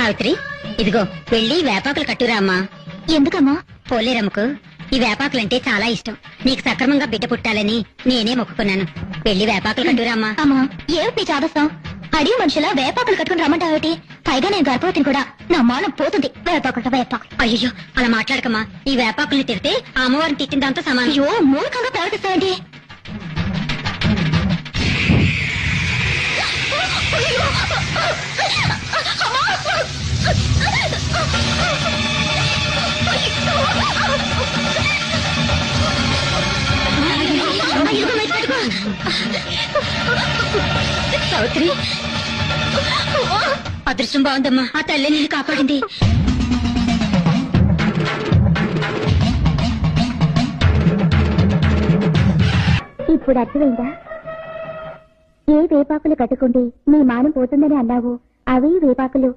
సావిత్రి, ఇదిగో వెళ్ళి వేపాకులు కట్టురా అమ్మా. ఎందుకమ్మా? పోలేరమ్మకు ఈ వేపాకులంటే చాలా ఇష్టం. నీకు సక్రమంగా బిడ్డ పుట్టాలని నేనే మొక్కుకున్నాను. వెళ్ళి వేపాకులు కట్టురా అమ్మా. అమ్మా, ఏమిటి చాదస్తాం? అడిగి మనుషులా వేపాకులు కట్టుకుని రమ్మంటావేటి? పైగా నేను గర్భవతిని కూడా. నా మానం పోతుంది. వేపాకులు వేపాకులు. అయ్యో అలా మాట్లాడకమ్మా. ఈ వేపాకుల్ని తిడితే ఆ అమ్మవారిని తిట్టిన దాంతో సమానం. అయ్యో, మూర్ఖంగా ప్రవర్తిస్తావేంటి? సావిత్రి, అదృష్టం బాగుందమ్మా. ఆ తల్లి నిన్ను కాపాడింది. ఇప్పుడు అర్థమైందా? ఏ వేపాకులు కట్టుకుంటే నీ మానం పోతుందని అన్నావు, అవే వేపాకులు